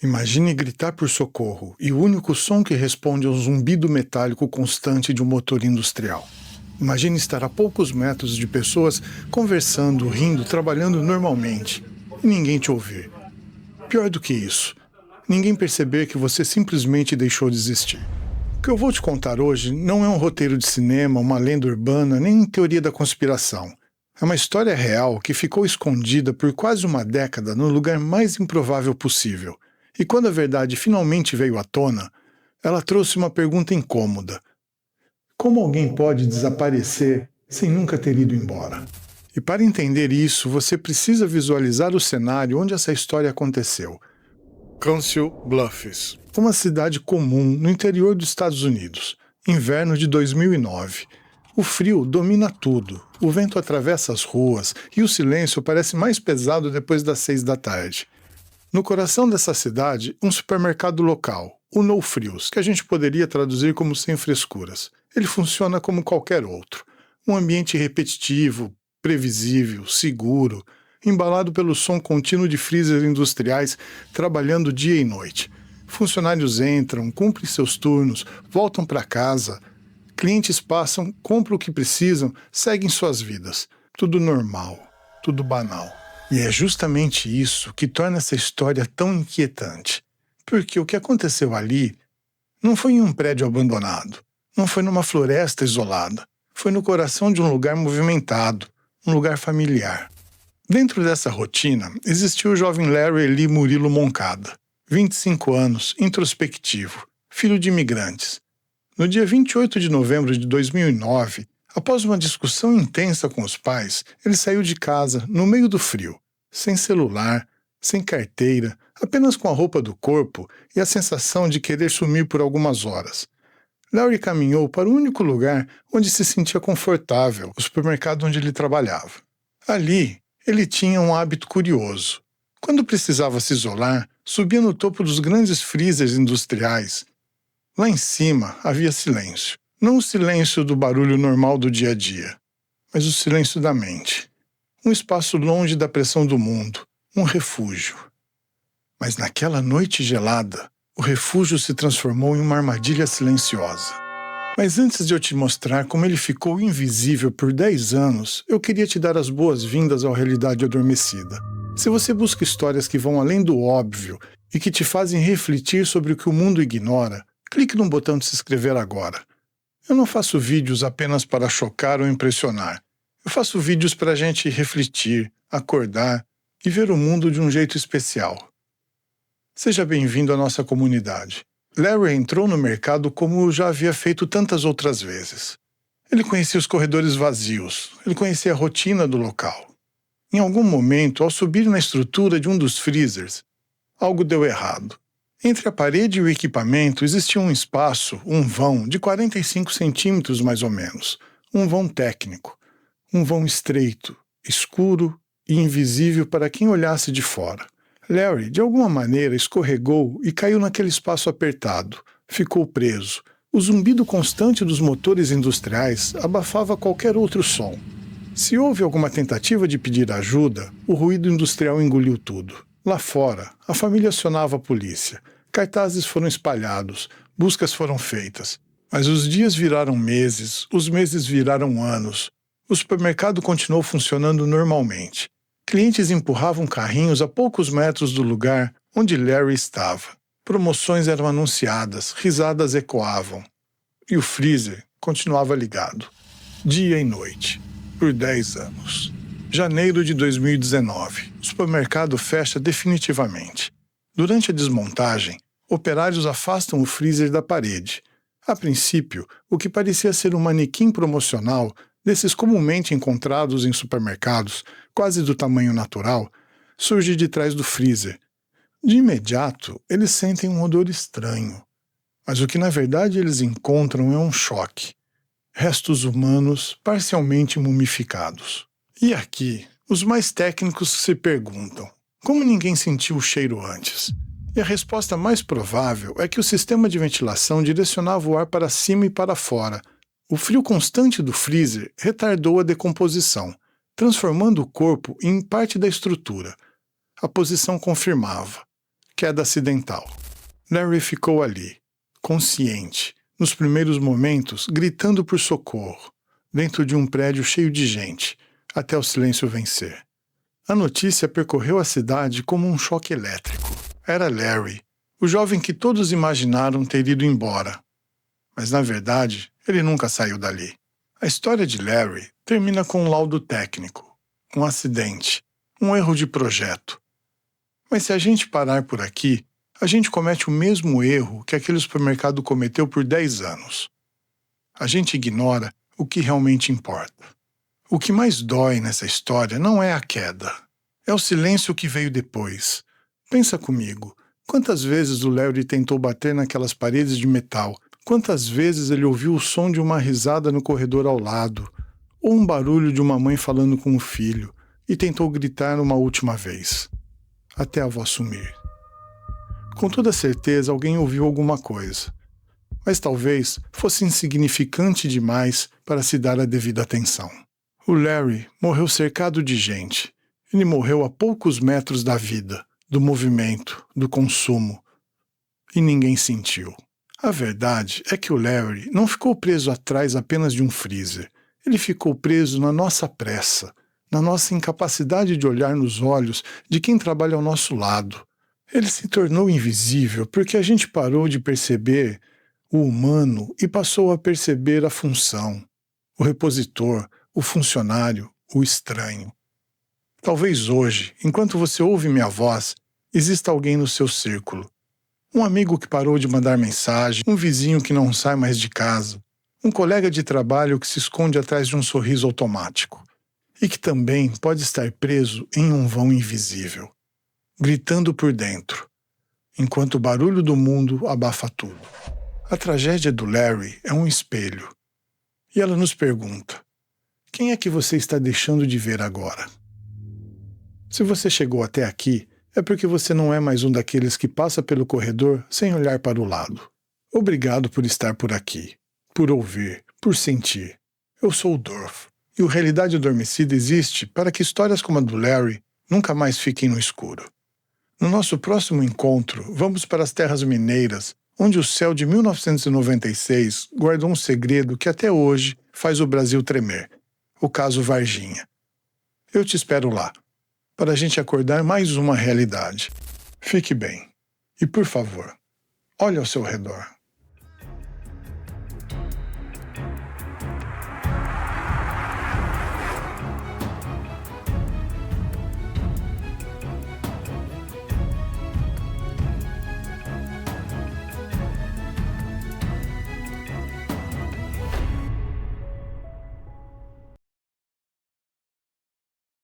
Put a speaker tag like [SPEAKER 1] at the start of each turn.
[SPEAKER 1] Imagine gritar por socorro e o único som que responde é o zumbido metálico constante de um motor industrial. Imagine estar a poucos metros de pessoas conversando, rindo, trabalhando normalmente e ninguém te ouvir. Pior do que isso, ninguém perceber que você simplesmente deixou de existir. O que eu vou te contar hoje não é um roteiro de cinema, uma lenda urbana, nem teoria da conspiração. É uma história real que ficou escondida por quase uma década no lugar mais improvável possível. E quando a verdade finalmente veio à tona, ela trouxe uma pergunta incômoda. Como alguém pode desaparecer sem nunca ter ido embora? E para entender isso, você precisa visualizar o cenário onde essa história aconteceu. Council Bluffs, uma cidade comum no interior dos Estados Unidos, inverno de 2009. O frio domina tudo, o vento atravessa as ruas e o silêncio parece mais pesado depois das 6 da tarde. No coração dessa cidade, um supermercado local, o No Frios, que a gente poderia traduzir como sem frescuras. Ele funciona como qualquer outro. Um ambiente repetitivo, previsível, seguro, embalado pelo som contínuo de freezers industriais trabalhando dia e noite. Funcionários entram, cumprem seus turnos, voltam para casa. Clientes passam, compram o que precisam, seguem suas vidas. Tudo normal, tudo banal. E é justamente isso que torna essa história tão inquietante. Porque o que aconteceu ali não foi em um prédio abandonado, não foi numa floresta isolada, foi no coração de um lugar movimentado, um lugar familiar. Dentro dessa rotina, existiu o jovem Larry Eli Murilo Moncada, 25 anos, introspectivo, filho de imigrantes. No dia 28 de novembro de 2009, após uma discussão intensa com os pais, ele saiu de casa, no meio do frio, sem celular, sem carteira, apenas com a roupa do corpo e a sensação de querer sumir por algumas horas. Larry caminhou para o único lugar onde se sentia confortável, o supermercado onde ele trabalhava. Ali, ele tinha um hábito curioso. Quando precisava se isolar, subia no topo dos grandes freezers industriais. Lá em cima havia silêncio. Não o silêncio do barulho normal do dia a dia, mas o silêncio da mente. Um espaço longe da pressão do mundo, um refúgio. Mas naquela noite gelada, o refúgio se transformou em uma armadilha silenciosa. Mas antes de eu te mostrar como ele ficou invisível por 10 anos, eu queria te dar as boas-vindas à Realidade Adormecida. Se você busca histórias que vão além do óbvio e que te fazem refletir sobre o que o mundo ignora, clique no botão de se inscrever agora. Eu não faço vídeos apenas para chocar ou impressionar. Eu faço vídeos para a gente refletir, acordar e ver o mundo de um jeito especial. Seja bem-vindo à nossa comunidade. Larry entrou no mercado como já havia feito tantas outras vezes. Ele conhecia os corredores vazios, ele conhecia a rotina do local. Em algum momento, ao subir na estrutura de um dos freezers, algo deu errado. Entre a parede e o equipamento existia um espaço, um vão, de 45 centímetros mais ou menos. Um vão técnico. Um vão estreito, escuro e invisível para quem olhasse de fora. Larry, de alguma maneira, escorregou e caiu naquele espaço apertado. Ficou preso. O zumbido constante dos motores industriais abafava qualquer outro som. Se houve alguma tentativa de pedir ajuda, o ruído industrial engoliu tudo. Lá fora, a família acionava a polícia. Cartazes foram espalhados, buscas foram feitas. Mas os dias viraram meses, os meses viraram anos. O supermercado continuou funcionando normalmente. Clientes empurravam carrinhos a poucos metros do lugar onde Larry estava. Promoções eram anunciadas, risadas ecoavam. E o freezer continuava ligado. Dia e noite. Por 10 anos. Janeiro de 2019. O supermercado fecha definitivamente. Durante a desmontagem, operários afastam o freezer da parede. A princípio, o que parecia ser um manequim promocional desses comumente encontrados em supermercados, quase do tamanho natural, surge de trás do freezer. De imediato, eles sentem um odor estranho. Mas o que na verdade eles encontram é um choque. Restos humanos parcialmente mumificados. E aqui, os mais técnicos se perguntam: como ninguém sentiu o cheiro antes? E a resposta mais provável é que o sistema de ventilação direcionava o ar para cima e para fora. O frio constante do freezer retardou a decomposição, transformando o corpo em parte da estrutura. A posição confirmava. Queda acidental. Larry ficou ali, consciente, nos primeiros momentos, gritando por socorro, dentro de um prédio cheio de gente, até o silêncio vencer. A notícia percorreu a cidade como um choque elétrico. Era Larry, o jovem que todos imaginaram ter ido embora. Mas, na verdade, ele nunca saiu dali. A história de Larry termina com um laudo técnico, um acidente, um erro de projeto. Mas se a gente parar por aqui, a gente comete o mesmo erro que aquele supermercado cometeu por 10 anos. A gente ignora o que realmente importa. O que mais dói nessa história não é a queda. É o silêncio que veio depois. Pensa comigo, quantas vezes o Larry tentou bater naquelas paredes de metal? Quantas vezes ele ouviu o som de uma risada no corredor ao lado? Ou um barulho de uma mãe falando com o filho, e tentou gritar uma última vez, até a voz sumir. Com toda certeza alguém ouviu alguma coisa, mas talvez fosse insignificante demais para se dar a devida atenção. O Larry morreu cercado de gente. Ele morreu a poucos metros da vida, do movimento, do consumo. E ninguém sentiu. A verdade é que o Larry não ficou preso atrás apenas de um freezer. Ele ficou preso na nossa pressa, na nossa incapacidade de olhar nos olhos de quem trabalha ao nosso lado. Ele se tornou invisível porque a gente parou de perceber o humano e passou a perceber a função, o repositor, o funcionário, o estranho. Talvez hoje, enquanto você ouve minha voz, exista alguém no seu círculo. Um amigo que parou de mandar mensagem, um vizinho que não sai mais de casa, um colega de trabalho que se esconde atrás de um sorriso automático e que também pode estar preso em um vão invisível, gritando por dentro, enquanto o barulho do mundo abafa tudo. A tragédia do Larry é um espelho, e ela nos pergunta: quem é que você está deixando de ver agora? Se você chegou até aqui, é porque você não é mais um daqueles que passa pelo corredor sem olhar para o lado. Obrigado por estar por aqui, por ouvir, por sentir. Eu sou o Dorf, e o Realidade Adormecida existe para que histórias como a do Larry nunca mais fiquem no escuro. No nosso próximo encontro, vamos para as terras mineiras, onde o céu de 1996 guardou um segredo que até hoje faz o Brasil tremer, o caso Varginha. Eu te espero lá, para a gente acordar mais uma realidade. Fique bem. E, por favor, olhe ao seu redor.